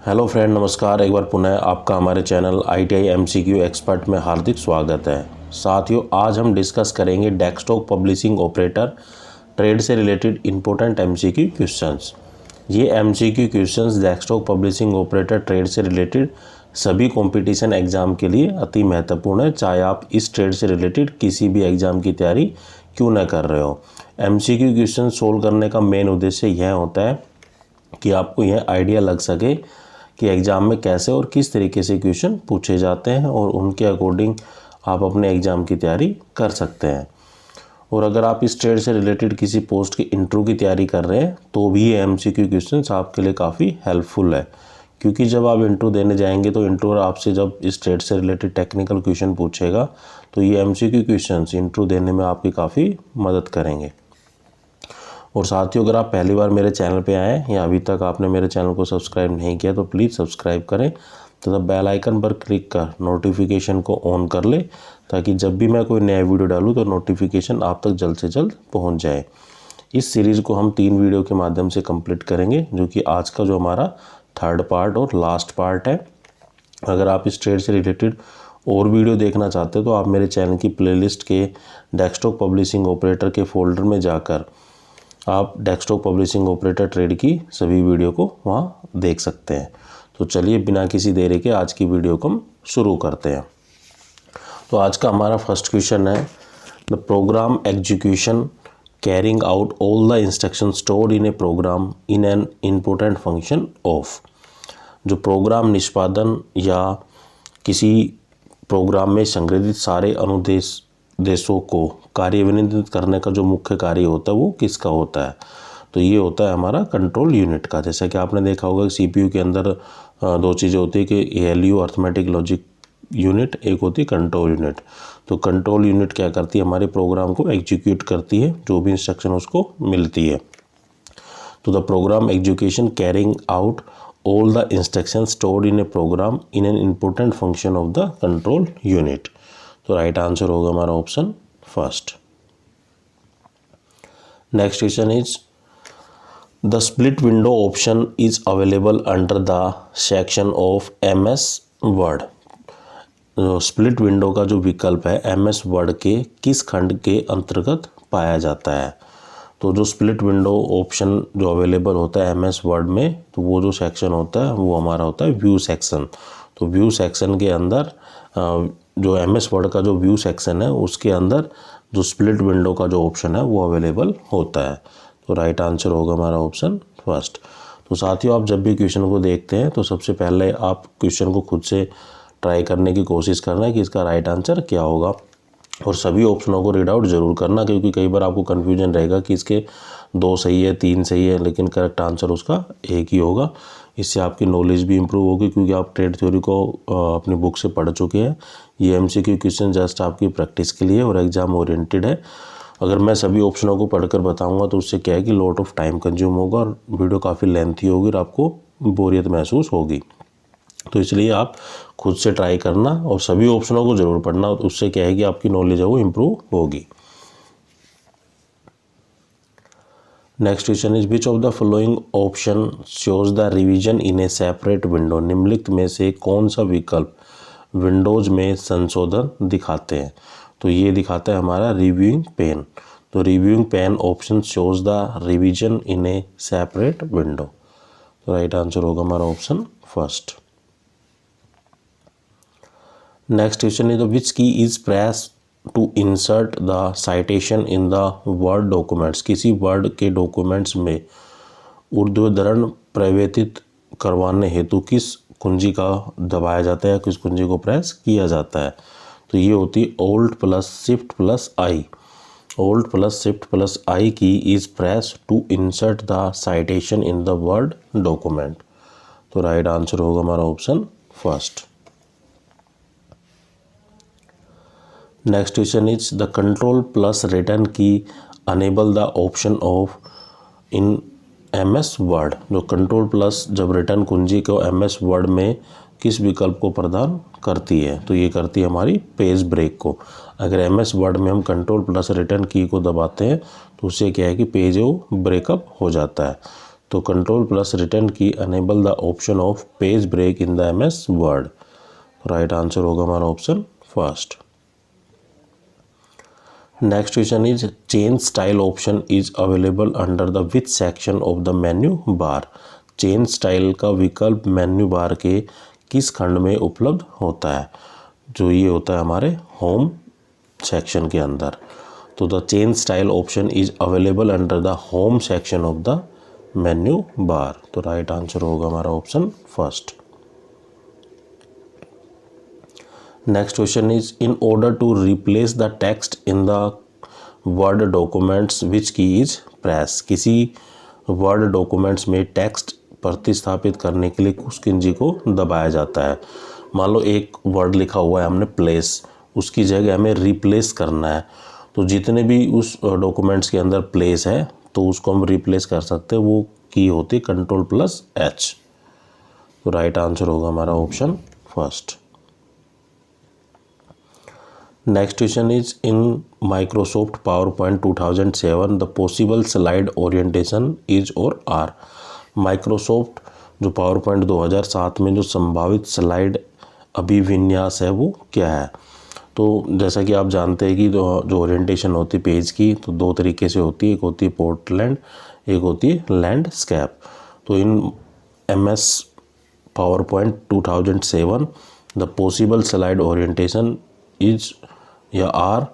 Hello friend, नमस्कार। एक बार पुनः आपका हमारे चैनल ITI MCQ एक्सपर्ट में हार्दिक स्वागत है। साथियों, आज हम डिस्कस करेंगे डेस्कटॉप पब्लिशिंग ऑपरेटर ट्रेड से रिलेटेड इंपॉर्टेंट MCQ क्वेश्चंस। ये MCQ questions desktop publishing operator trade से रिलेटेड सभी कंपटीशन एग्ज़ाम के लिए अति महत्वपूर्ण है, चाहे आप इस ट्रेड से रिलेटेड किसी भी एग्ज़ाम की तैयारी क्यों न कर रहे हो। MCQ क्वेश्चन सोल्व करने का मेन उद्देश्य यह होता है कि आपको यह आइडिया लग सके कि एग्ज़ाम में कैसे और किस तरीके से क्वेश्चन पूछे जाते हैं और उनके अकॉर्डिंग आप अपने एग्ज़ाम की तैयारी कर सकते हैं। और अगर आप इस ट्रेड से रिलेटेड किसी पोस्ट की इंटरव्यू की तैयारी कर रहे हैं तो भी ये MCQ क्वेश्चंस आपके लिए काफ़ी हेल्पफुल है, क्योंकि जब आप इंटरव्यू देने जाएंगे तो इंटरव्यूअर आपसे जब इस ट्रेड से रिलेटेड टेक्निकल क्वेश्चन पूछेगा तो ये MCQ क्वेश्चंस इंटरव्यू देने में आपकी काफ़ी मदद करेंगे। और साथियों, अगर आप पहली बार मेरे चैनल पे आए हैं या अभी तक आपने मेरे चैनल को सब्सक्राइब नहीं किया तो प्लीज़ सब्सक्राइब करें तथा बेल आइकन पर क्लिक कर नोटिफिकेशन को ऑन कर ले, ताकि जब भी मैं कोई नया वीडियो डालूँ तो नोटिफिकेशन आप तक जल्द से जल्द पहुंच जाए। इस सीरीज़ को हम 3 वीडियो के माध्यम से कंप्लीट करेंगे, जो कि आज का जो हमारा थर्ड पार्ट और लास्ट पार्ट है। अगर आप इस ट्रेड से रिलेटेड और वीडियो देखना चाहते हो तो आप मेरे चैनल की प्लेलिस्ट के डेस्कटॉप पब्लिशिंग ऑपरेटर के फोल्डर में जाकर आप डेस्कटॉप पब्लिशिंग ऑपरेटर ट्रेड की सभी वीडियो को वहाँ देख सकते हैं। तो चलिए बिना किसी देरी के आज की वीडियो को हम शुरू करते हैं। तो आज का हमारा फर्स्ट क्वेश्चन है, the program execution carrying out all the instruction stored in a program in an important function of. जो प्रोग्राम निष्पादन या किसी प्रोग्राम में संग्रहित सारे अनुदेश देशों को कार्यान्वित करने का जो मुख्य कार्य होता है वो किसका होता है? तो ये होता है हमारा कंट्रोल यूनिट का। जैसा कि आपने देखा होगा कि CPU के अंदर दो चीज़ें होती है कि ALU अर्थमेटिक लॉजिक यूनिट, एक होती है कंट्रोल यूनिट। तो कंट्रोल यूनिट क्या करती है, हमारे प्रोग्राम को एग्जीक्यूट करती है, जो भी इंस्ट्रक्शन उसको मिलती है। तो the program execution carrying out all the instructions stored in a program in an important function of the control unit। तो राइट आंसर होगा हमारा option first. Next question is, the split window option is available under the section of MS word. Split window का जो विकल्प है MS word के किस खंड के अंतर्गत पाया जाता है? तो जो स्प्लिट विंडो ऑप्शन जो अवेलेबल होता है MS वर्ड में, तो वो जो सेक्शन होता है वो हमारा होता है व्यू सेक्शन। तो व्यू सेक्शन के अंदर जो MS वर्ड का जो व्यू सेक्शन है उसके अंदर जो स्प्लिट विंडो का जो ऑप्शन है वो अवेलेबल होता है। तो राइट आंसर होगा हमारा ऑप्शन फर्स्ट। तो साथियों, आप जब भी क्वेश्चन को देखते हैं तो सबसे पहले आप क्वेश्चन को खुद से ट्राई करने की कोशिश करना है कि इसका राइट आंसर क्या होगा, और सभी ऑप्शनों को रीड आउट ज़रूर करना, क्योंकि कई बार आपको कन्फ्यूजन रहेगा कि इसके 2 सही है 3 सही है, लेकिन करेक्ट आंसर उसका एक ही होगा। इससे आपकी नॉलेज भी इम्प्रूव होगी, क्योंकि आप ट्रेड थ्योरी को अपनी बुक से पढ़ चुके हैं। ये MCQ क्वेश्चन जस्ट आपकी प्रैक्टिस के लिए और एग्ज़ाम ओरिएंटेड है। अगर मैं सभी ऑप्शनों को पढ़कर बताऊँगा तो उससे क्या है कि लॉट ऑफ टाइम कंज्यूम होगा और वीडियो काफ़ी लेंथी होगी और आपको बोरियत महसूस होगी। तो इसलिए आप खुद से ट्राई करना और सभी ऑप्शनों को ज़रूर पढ़ना, उससे क्या है कि आपकी नॉलेज है वो इम्प्रूव होगी। Next question is, which of the following option shows the revision in a separate window. निम्नलिखित में से कौन सा विकल्प विंडोज में संशोधन दिखाते हैं? तो ये दिखाता है हमारा रिव्यूइंग पेन। तो reviewing pane option shows the revision in a separate window. तो राइट आंसर होगा हमारा option first. Next question is, which key is press to insert the citation in the word documents. किसी Word के documents में ऊर्ध्वधरण प्रवर्तित करवाने हेतु किस कुंजी का दबाया जाता है, किस कुंजी को प्रेस किया जाता है? तो ये होती है Alt + Shift + I। Alt + Shift + I key is press to insert the citation in the Word document. तो राइट आंसर होगा हमारा option first. Next question is, the control plus return key enable the option of in MS Word. जो control plus जब return कुंजी को MS word में किस विकल्प को प्रदान करती है? तो ये करती है हमारी पेज ब्रेक को। अगर MS वर्ड में हम कंट्रोल प्लस रिटर्न की को दबाते हैं तो उससे क्या है कि पेज वो ब्रेकअप हो जाता है। तो control plus return key enable the option of page break in the MS word. Right answer होगा हमारा option first. Next question is change style option is available under the which section of the menu bar. Change style का विकल्प menu bar के किस खंड में उपलब्ध होता है? जो ये होता है हमारे होम सेक्शन के अंदर। तो the change style option is available under the home section of the menu bar. तो राइट आंसर होगा हमारा option first. Next question is in order to replace the text in the word documents which key is press. किसी word documents में text प्रतिस्थापित करने के लिए किस कुंजी को दबाया जाता है? मान लो एक वर्ड लिखा हुआ है हमने प्लेस, उसकी जगह हमें रिप्लेस करना है। तो जितने भी उस डॉक्यूमेंट्स के अंदर प्लेस है तो उसको हम रिप्लेस कर सकते हैं, वो की होती है कंट्रोल प्लस H। तो राइट आंसर होगा हमारा option first. Next question is in Microsoft power point 2007 the possible slide orientation is और आर। माइक्रोसॉफ्ट जो पावर पॉइंट 2007 में जो संभावित स्लाइड अभिविन्यास है वो क्या है? तो जैसा कि आप जानते हैं कि जो ओरिएंटेशन होती है पेज की तो दो तरीके से होती है, एक होती है पोर्टलैंड, एक होती है लैंडस्केप। तो in MS PowerPoint 2007 the possible slide orientation is या are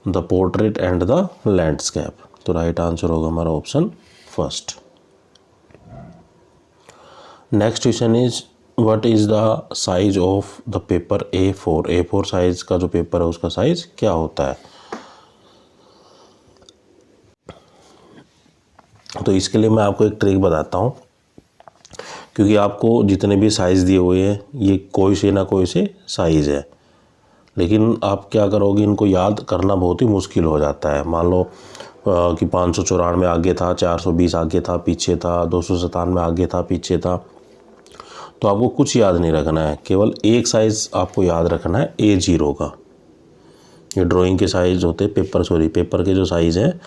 the portrait and the landscape. तो राइट आंसर होगा हमारा option first. Next question is what is the size of the paper A4। A4 size का जो paper है उसका size क्या होता है? तो इसके लिए मैं आपको एक ट्रिक बताता हूँ, क्योंकि आपको जितने भी साइज़ दिए हुए हैं ये कोई से ना कोई से साइज़ है, लेकिन आप क्या करोगे, इनको याद करना बहुत ही मुश्किल हो जाता है। मान लो कि 594 आगे था, 420 आगे था पीछे था, 297 आगे था पीछे था। तो आपको कुछ याद नहीं रखना है, केवल एक साइज़ आपको याद रखना है A0 का। ये ड्राइंग के साइज़ होते हैं, पेपर के जो साइज़ हैं,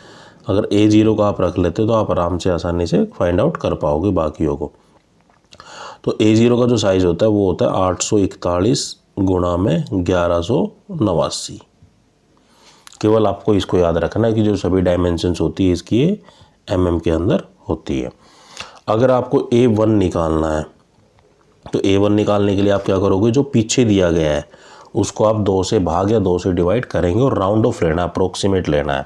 अगर A0 का आप रख लेते तो आप आराम से आसानी से फाइंड आउट कर पाओगे बाकियों को। तो A0 का जो साइज़ होता है वो होता है 841 गुणा में 1189। केवल आपको इसको याद रखना है कि जो सभी डायमेंशंस होती है इसकी ये mm के अंदर होती है। अगर आपको A1 निकालना है तो A1 निकालने के लिए आप क्या करोगे, जो पीछे दिया गया है उसको आप 2 से भाग या 2 से डिवाइड करेंगे और राउंड ऑफ लेना है, अप्रोक्सीमेट लेना है।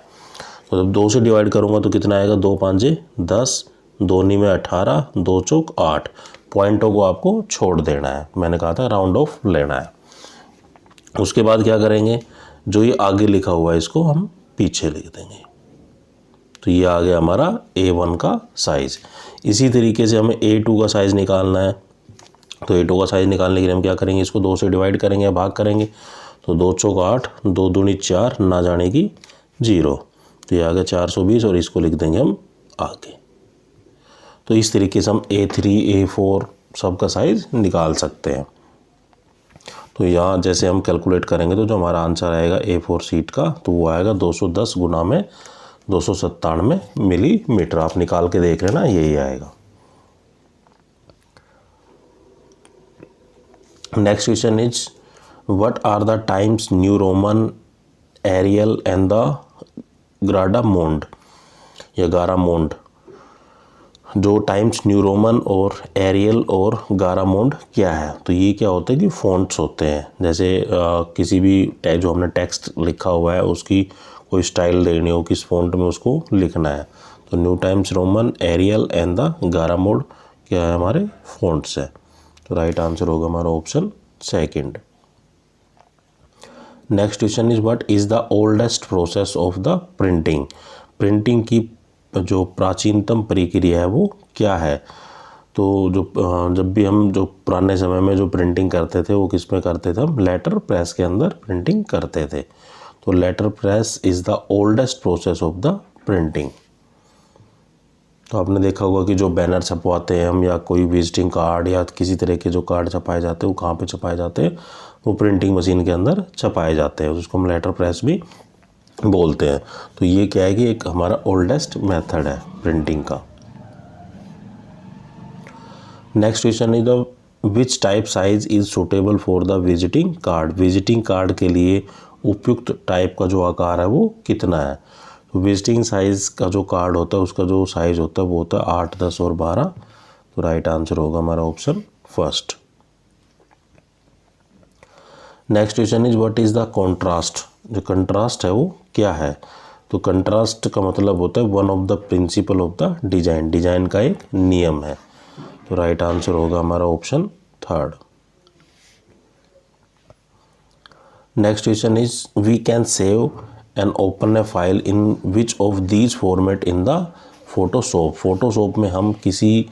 तो जब 2 से डिवाइड करूँगा तो कितना आएगा, 2 5 10, 2 9 में 18, 2 चौक 8। पॉइंटों को आपको छोड़ देना है, मैंने कहा था राउंड ऑफ लेना है। उसके बाद क्या करेंगे, जो ये आगे लिखा हुआ है इसको हम पीछे लिख देंगे। तो ये आ गया हमारा A1 का साइज़। इसी तरीके से हमें A2 का साइज़ निकालना है। तो A2 का साइज़ निकालने के लिए हम क्या करेंगे, इसको 2 से डिवाइड करेंगे या भाग करेंगे। तो 2 चौक 8, 2 दूनी 4, ना जाने की 0। तो ये आ गया 420 और इसको लिख देंगे हम आगे। तो इस तरीके से हम A3 A4 सब का साइज़ निकाल सकते हैं। तो यहाँ जैसे हम कैलकुलेट करेंगे तो जो हमारा आंसर आएगा A4 शीट का तो वो आएगा 210 गुना में 297 मिलीमीटर। आप निकाल के देख लेना, यही आएगा। Next question is what are the Times New Roman Arial and the Garamond या गारामोंड। जो टाइम्स न्यू रोमन और एरियल और गारामोंड क्या है? तो ये क्या होता है कि फ़ॉन्ट्स होते हैं। जैसे किसी भी जो हमने टेक्स्ट लिखा हुआ है उसकी कोई स्टाइल देनी हो, किस फ़ॉन्ट में उसको लिखना है। तो New Times Roman, Arial and the Garamond क्या है, हमारे फ़ॉन्ट्स है। तो राइट आंसर होगा हमारा option second. Next question is what is the oldest process of the printing. Printing की जो प्राचीनतम प्रक्रिया है वो क्या है? तो जब भी हम जो पुराने समय में जो प्रिंटिंग करते थे वो किस में करते थे, हम लेटर प्रेस के अंदर प्रिंटिंग करते थे। तो letter press is the oldest process of the printing. तो आपने देखा होगा कि जो बैनर छपवाते हैं हम या कोई विजिटिंग कार्ड या किसी तरह के जो कार्ड छपाए जाते हैं वो कहाँ पे छपाए जाते हैं, वो प्रिंटिंग मशीन के अंदर छपाए जाते हैं, उसको हम लेटर प्रेस भी बोलते हैं। तो ये क्या है कि एक हमारा ओल्डेस्ट मेथड है प्रिंटिंग का। Next question is the which type size is suitable for the visiting card. Visiting card के लिए उपयुक्त टाइप का जो आकार है वो कितना है। तो विजिटिंग साइज का जो कार्ड होता है उसका जो साइज होता है वो होता है 8, 10 और 12। तो राइट आंसर होगा हमारा option first. Next question is what is the contrast. जो कंट्रास्ट है वो क्या है। तो कंट्रास्ट का मतलब होता है one of the principal of the design, design का एक नियम है। तो राइट आंसर होगा हमारा option third. Next question is we can save and open a file in which of these format in the Photoshop. Photoshop में हम किसी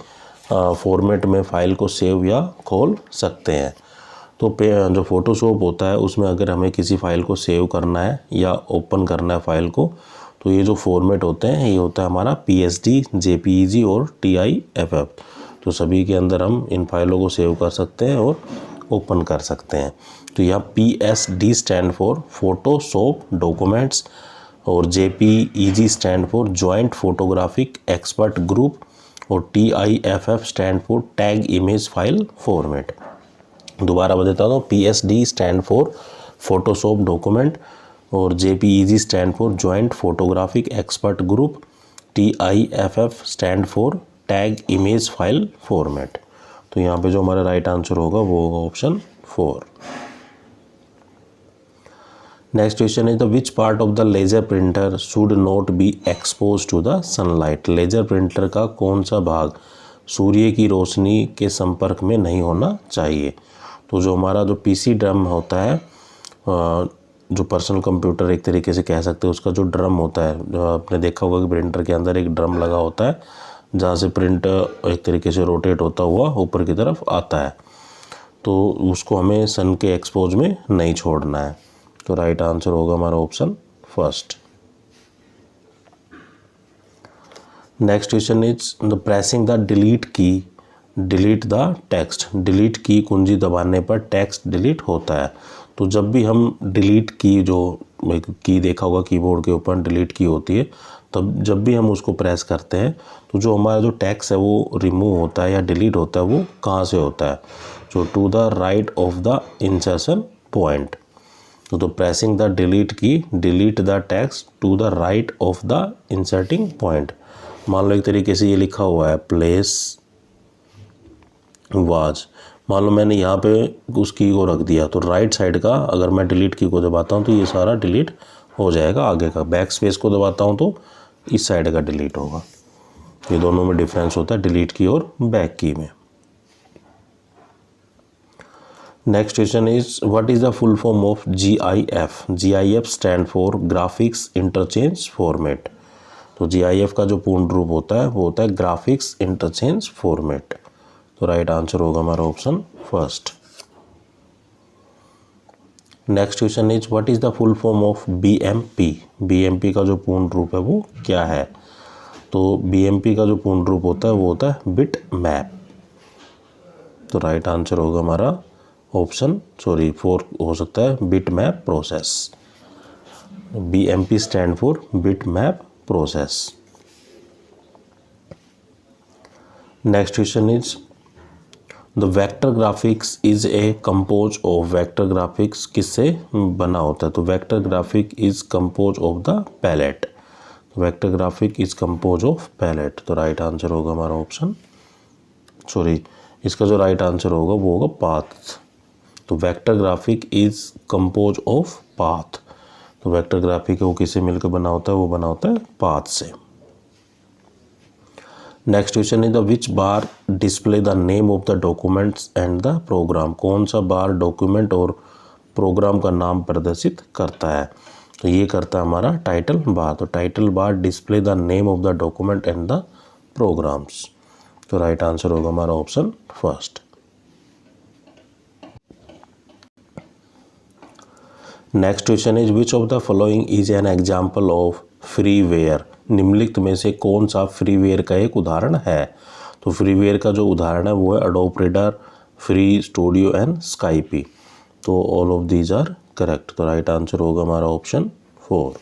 फॉर्मेट में फ़ाइल को सेव या खोल सकते हैं। तो जो फोटोशॉप होता है उसमें अगर हमें किसी फ़ाइल को सेव करना है या ओपन करना है फ़ाइल को, तो ये जो फॉर्मेट होते हैं ये होता है हमारा PSD, JPEG और TIFF। तो सभी के अंदर हम इन फाइलों को सेव कर सकते हैं और ओपन कर सकते हैं। तो यहाँ PSD stand for Photoshop documents और JPEG stand for joint photographic expert group और TIFF stand for tag image file format. दोबारा बता देता हूँ, PSD stand for Photoshop document और JPEG stand for joint photographic expert group, TIFF stand for tag image file format. तो यहाँ पे जो हमारा राइट आंसर होगा वो होगा option 4। Next question is the which part of the laser printer should not be expose to the sunlight. Laser printer का कौन सा भाग सूर्य की रोशनी के संपर्क में नहीं होना चाहिए। तो जो हमारा जो PC ड्रम होता है, जो पर्सनल कंप्यूटर एक तरीके से कह सकते हैं, उसका जो ड्रम होता है, जो आपने देखा होगा कि प्रिंटर के अंदर एक ड्रम लगा होता है जहाँ से प्रिंट एक तरीके से रोटेट होता हुआ ऊपर की तरफ आता है। तो उसको हमें सन के एक्सपोज में नहीं छोड़ना है। तो राइट आंसर होगा हमारा option first. Next question is the pressing the delete key delete the text. Delete की कुंजी दबाने पर टेक्स्ट डिलीट होता है। तो जब भी हम डिलीट की, जो की देखा होगा कीबोर्ड के ऊपर डिलीट की होती है, तब जब भी हम उसको प्रेस करते हैं तो जो हमारा जो टेक्स्ट है वो रिमूव होता है या डिलीट होता है, वो कहाँ से होता है। जो to the right of the insertion point. तो pressing the delete key delete the text to the right of the inserting point. मान लो एक तरीके से ये लिखा हुआ है प्लेस वाज, मान लो मैंने यहाँ पे उस की को रख दिया, तो राइट साइड का अगर मैं डिलीट की को दबाता हूँ तो ये सारा डिलीट हो जाएगा। आगे का बैक स्पेस को दबाता हूँ तो इस साइड का डिलीट होगा। ये दोनों में डिफरेंस होता है डिलीट की और बैक की में। Next question is what is the full form of GIF। GIF stand for graphics interchange format. तो GIF का जो पूर्ण रूप होता है वो होता है ग्राफिक्स इंटरचेंज फॉर्मेट। तो राइट आंसर होगा हमारा option first. Next question is what is the full form of BMP। BMP का जो पूर्ण रूप है वो क्या है। तो BMP का जो पूर्ण रूप होता है वो होता है बिट मैप। तो राइट आंसर होगा हमारा ऑप्शन 4 हो सकता है bit map process. BMP stand for bit map process. Next question is the vector graphics is a compose of. Vector graphics किससे बना होता है। तो vector graphic is compose of the palette. Vector graphic is compose of palette. तो right answer होगा हमारा option इसका जो राइट आंसर होगा वो होगा पाथ। तो vector graphic is compose of path. तो वेक्टर ग्राफिक है वो किससे मिलकर बना होता है, वो बना होता है पाथ से। Next question is the which bar display the name of the documents and the program. कौन सा बार डॉक्यूमेंट और प्रोग्राम का नाम प्रदर्शित करता है। तो ये करता है हमारा टाइटल बार। तो title bar display the name of the document and the programs. तो राइट आंसर होगा हमारा option first. Next question is which of the following is an example of freeware. निम्नलिखित में से कौन सा फ्रीवेयर का एक उदाहरण है। तो फ्रीवेयर का जो उदाहरण है वो है Adobe Reader, free studio and Skype. तो all of these are correct. तो राइट आंसर होगा हमारा option 4।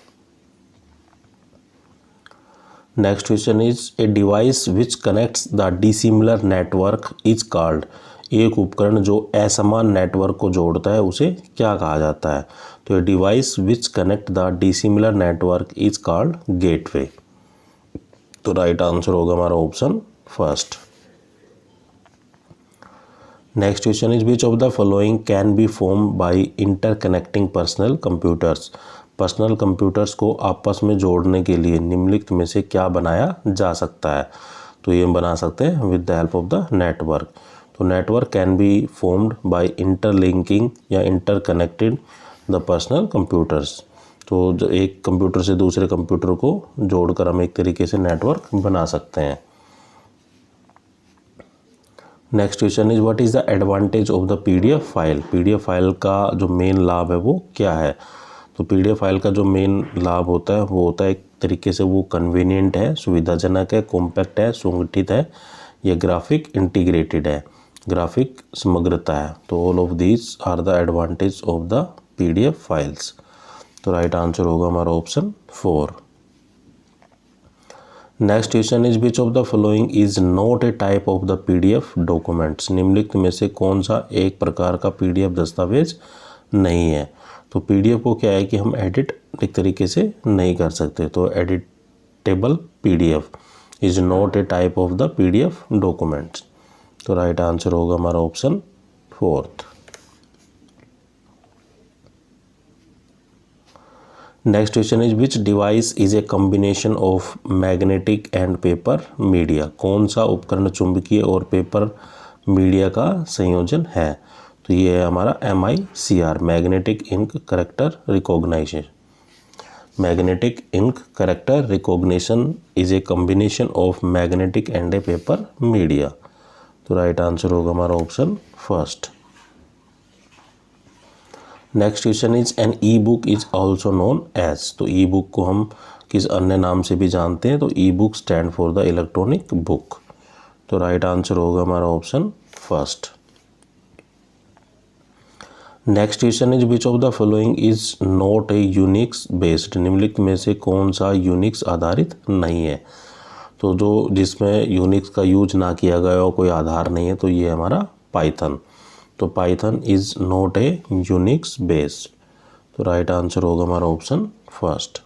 Next question is a device which connects the dissimilar network is called. एक उपकरण जो असमान नेटवर्क को जोड़ता है उसे क्या कहा जाता है? तो ए device which connect the dissimilar network is called gateway. तो राइट आंसर होगा हमारा option first. Next question is which of the following can B form by interconnecting personal computers. Personal computers को आपस में जोड़ने के लिए निम्नलिखित में से क्या बनाया जा सकता है? तो ये हम बना सकते हैं with the help of the network. तो network can be formed by interlinking या इंटरकनेक्टेड द पर्सनल कंप्यूटर्स। तो जो एक कंप्यूटर से दूसरे कंप्यूटर को जोड़कर हम एक तरीके से नेटवर्क बना सकते हैं। Next question is what is the advantage of the PDF file. PDF file का जो मेन लाभ है वो क्या है? तो पीडीएफ फाइल का जो मेन लाभ होता है वो होता है एक तरीके से वो कन्वीनियंट है, सुविधाजनक है, कॉम्पैक्ट है, सुगठित है, या ग्राफिक इंटीग्रेटेड है, ग्राफिक समग्रता है। तो all of these are the advantage of the PDF files. तो राइट आंसर होगा हमारा option 4। Next question is which of the following is not a type of the PDF documents. निम्नलिखित में से कौन सा एक प्रकार का पीडीएफ दस्तावेज नहीं है? तो पीडीएफ को क्या है कि हम एडिट एक तरीके से नहीं कर सकते। तो editable PDF is not a type of the PDF documents. तो राइट आंसर होगा हमारा option 4। Next question is which device is a combination of magnetic and paper media. कौन सा उपकरण चुंबकीय और पेपर मीडिया का संयोजन है? तो ये है हमारा MICR, magnetic ink character recognition. Magnetic ink character recognition is a combination of magnetic and a paper media. तो राइट आंसर होगा हमारा option first. Next question is an e book is also known as. तो e book को हम किस अन्य नाम से भी जानते हैं? तो e book stand for the electronic book. तो राइट आंसर होगा हमारा option first. Next question is which of the following is not a Unix based. निम्नलिखित में से कौन सा यूनिक्स आधारित नहीं है? तो जो जिसमें यूनिक्स का यूज ना किया गया हो, कोई आधार नहीं है, तो ये हमारा पाइथन। तो Python is not a Unix based. तो राइट आंसर होगा हमारा option first.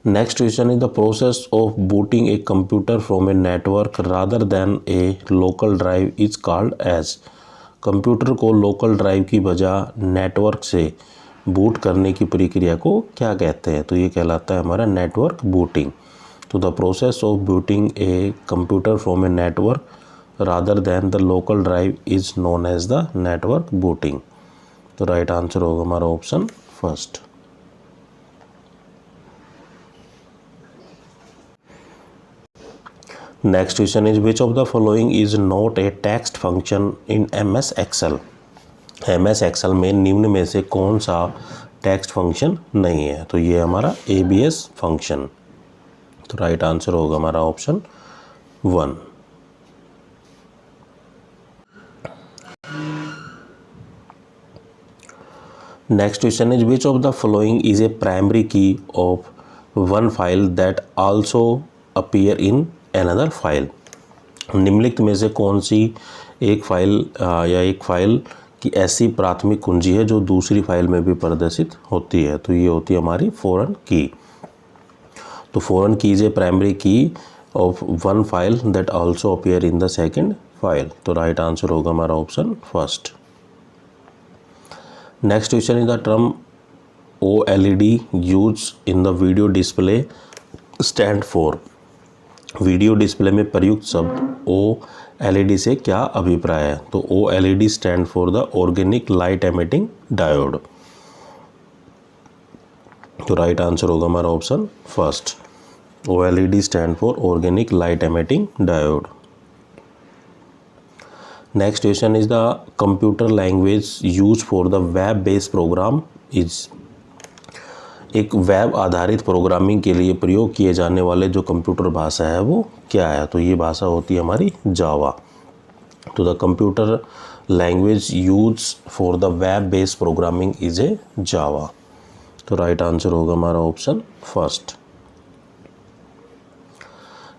Next question is the process of booting a computer from a network rather than a local drive is called as. Computer को local drive की बजाय network से boot करने की प्रक्रिया को क्या कहते हैं? तो ये कहलाता है हमारा नेटवर्क बूटिंग। तो the process of booting a computer from a network rather than the local drive is known as the network booting। तो राइट आंसर होगा हमारा option first. Next question is which of the following is not A text function in MS Excel। MS Excel में निम्न में से कौन सा text function नहीं है? तो ये हमारा ABS फंक्शन। तो राइट आंसर होगा हमारा option 1। Next question is which of the following is a primary key of one file that also appear in another file. निम्नलिखित में से कौन सी एक फाइल या एक फाइल की ऐसी प्राथमिक कुंजी है जो दूसरी फाइल में भी प्रदर्शित होती है? तो ये होती है हमारी फॉरेन की। तो फॉरेन की is a primary key of one file that also appear in the second file. तो राइट आंसर होगा हमारा option first. Next question is the term OLED use in the video display stand for. Video display में प्रयुक्त शब्द OLED से क्या अभिप्राय है? तो OLED stand for the organic light emitting diode. तो राइट आंसर होगा हमारा option first. OLED stand for organic light emitting diode. Next question is the computer language use for the web based program is. एक web आधारित programming के लिए प्रयोग किए जाने वाले जो कंप्यूटर भाषा है वो क्या है? तो ये भाषा होती है हमारी जावा। तो the computer language use for the web based programming is a Java. तो राइट आंसर होगा हमारा option first.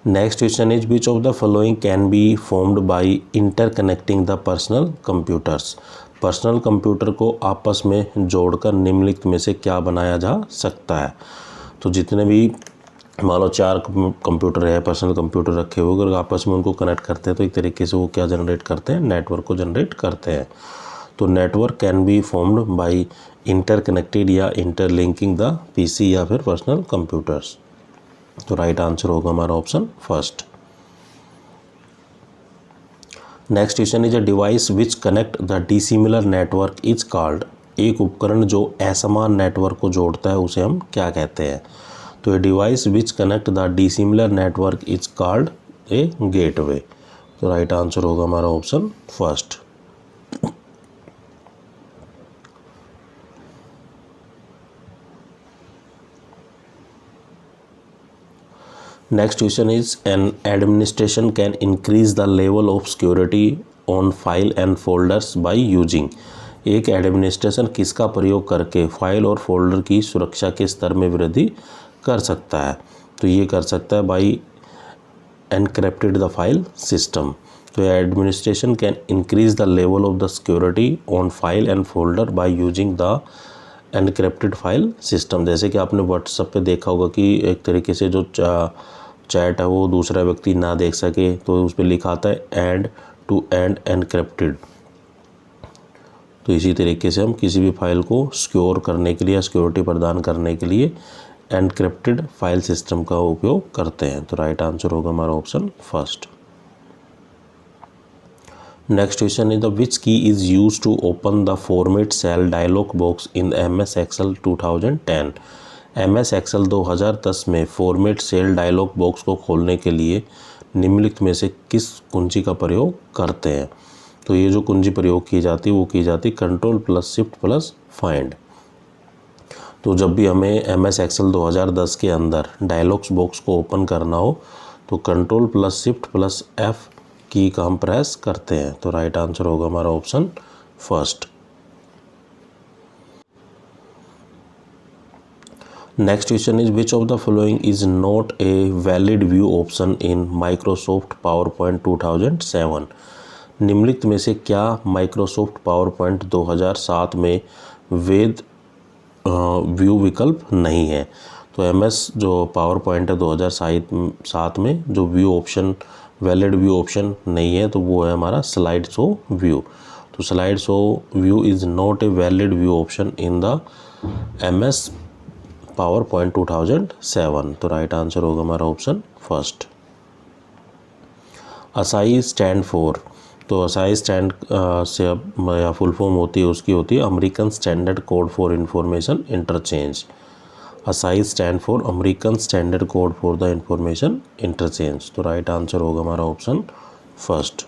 Next question is which of the following can be formed by interconnecting the personal computers. Personal computer को आपस में जोड़कर निम्नलिखित में से क्या बनाया जा सकता है। तो जितने भी मान लो 4 कंप्यूटर है, पर्सनल कंप्यूटर रखे हुए, अगर आपस में उनको कनेक्ट करते हैं तो एक तरीके से वो क्या जनरेट करते हैं, नेटवर्क को जनरेट करते हैं। तो network can be formed bye interconnected या इंटरलिंकिंग द पीसी या फिर पर्सनल कंप्यूटर्स। तो राइट आंसर होगा हमारा option first. Next question is a device which connect the dissimilar network is called. एक उपकरण जो असमान नेटवर्क को जोड़ता है उसे हम क्या कहते हैं। तो ए device which connect the dissimilar network is called a gateway. तो राइट आंसर होगा हमारा option first. Next question is N administration can increase the level of security on file and folders by using. एक administration किसका प्रयोग करके file और folder की सुरक्षा के स्तर में वृद्धि कर सकता है। तो ये कर सकता है by encrypted the file system. तो administration can increase the level of the security on file and folder by using the encrypted file system. जैसे कि आपने व्हाट्सएप पे देखा होगा कि एक तरीके से जो चैट है वो दूसरा व्यक्ति ना देख सके, तो उस पर लिखा आता है एंड टू एंड एनक्रिप्टेड। तो इसी तरीके से हम किसी भी फाइल को सिक्योर करने के लिए या सिक्योरिटी प्रदान करने के लिए एनक्रिप्टेड फाइल सिस्टम का उपयोग करते हैं। तो राइट आंसर होगा हमारा option first. Next question is the which key is use to open the format cell dialog box in MS Excel 2010। MS Excel 2010 में फॉर्मेट सेल डायलॉग बॉक्स को खोलने के लिए निम्नलिखित में से किस कुंजी का प्रयोग करते हैं। तो ये जो कुंजी प्रयोग की जाती है वो की जाती है Ctrl+Shift+Find। तो जब भी हमें MS Excel 2010 के अंदर डायलॉग्स बॉक्स को ओपन करना हो तो Ctrl+Shift+F की का हम प्रेस करते हैं। तो राइट आंसर होगा हमारा option first. Next question is which of the following is not a valid view option in Microsoft PowerPoint 2007। निम्नलिखित में से क्या माइक्रोसॉफ्ट पावरपॉइंट 2007 में वैध व्यू विकल्प नहीं है। तो MS जो पावरपॉइंट है 2007 में जो view option valid view option नहीं है तो वो है हमारा स्लाइड शो व्यू। तो slide show view is not a valid view option in the MS PowerPoint 2007। तो राइट आंसर होगा हमारा option first. Acai stand for. तो असाई स्टैंड से या फुल फॉर्म होती है उसकी होती है American standard code for information interchange. Acai stand for American standard code for the information interchange. तो राइट आंसर होगा हमारा option first.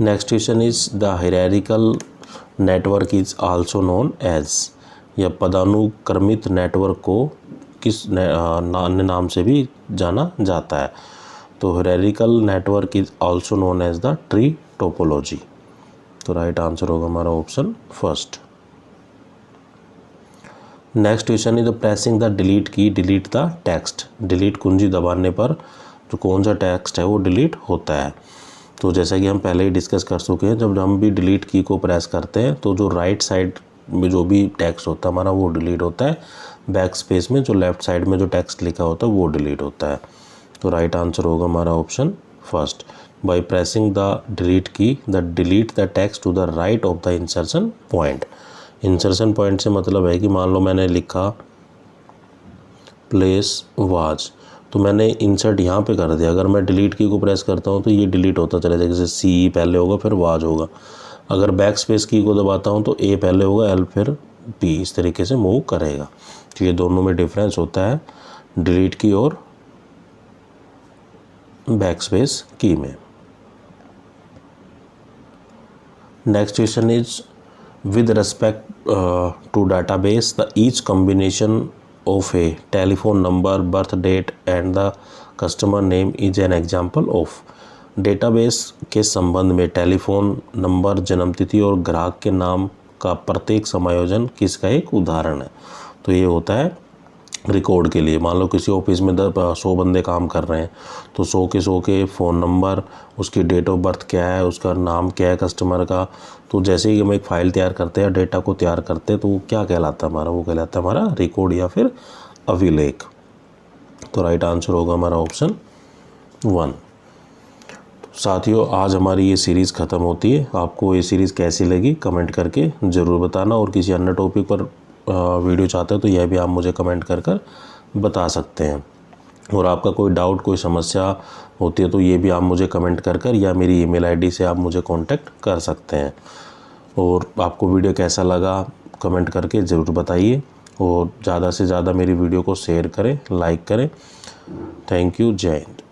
Next question is the hierarchical network is also known as. यह पदानुक्रमित नेटवर्क को किस अन्य नाम से भी जाना जाता है। तो hierarchical network is also known as the tree topology. तो राइट आंसर होगा हमारा option first. Next question is pressing the delete key delete the text. Delete कुंजी दबाने पर जो कौन सा टेक्स्ट है वो डिलीट होता है। तो जैसा कि हम पहले ही डिस्कस कर चुके हैं, जब हम भी डिलीट की को प्रेस करते हैं तो जो राइट साइड में जो भी टेक्स्ट होता है हमारा वो डिलीट होता है, बैक स्पेस में जो लेफ्ट साइड में जो टेक्स्ट लिखा होता है वो डिलीट होता है। तो राइट आंसर होगा हमारा option first. By pressing the delete key the delete the text to the right of the insertion point. Insertion point से मतलब है कि मान लो मैंने लिखा प्लेस वाज, तो मैंने इंसर्ट यहाँ पे कर दिया। अगर मैं डिलीट की को प्रेस करता हूँ तो ये डिलीट होता चला जाएगा, जैसे CE पहले होगा फिर वाज होगा। अगर बैक स्पेस की को दबाता हूँ तो A पहले होगा L फिर B, इस तरीके से मूव करेगा। तो ये दोनों में डिफरेंस होता है डिलीट की और बैक स्पेस की में। Next question is with respect to database the each combination of a telephone number, birth date and the customer name is an example of। Database के संबंध में टेलीफोन नंबर, जन्मतिथि और ग्राहक के नाम का प्रत्येक समायोजन किसका एक उदाहरण है। तो ये होता है रिकॉर्ड के लिए। मान लो किसी ऑफिस में 100 बंदे काम कर रहे हैं, तो 100 के फ़ोन नंबर, उसकी डेट ऑफ बर्थ क्या है, उसका नाम क्या है कस्टमर का। तो जैसे ही हम एक फ़ाइल तैयार करते हैं, डेटा को तैयार करते हैं, तो वो क्या कहलाता है हमारा, वो कहलाता है हमारा रिकॉर्ड या फिर अभिलेख। तो राइट आंसर होगा हमारा ऑप्शन 1। साथियों, आज हमारी ये सीरीज़ ख़त्म होती है। आपको ये सीरीज़ कैसी लगी कमेंट करके ज़रूर बताना, और किसी अन्य टॉपिक पर वीडियो चाहते हो तो यह भी आप मुझे कमेंट कर बता सकते हैं। और आपका कोई डाउट, कोई समस्या होती है तो ये भी आप मुझे कमेंट कर या मेरी ईमेल आईडी से आप मुझे कांटेक्ट कर सकते हैं। और आपको वीडियो कैसा लगा कमेंट करके ज़रूर बताइए, और ज़्यादा से ज़्यादा मेरी वीडियो को शेयर करें, लाइक करें। Thank you. जय हिंद।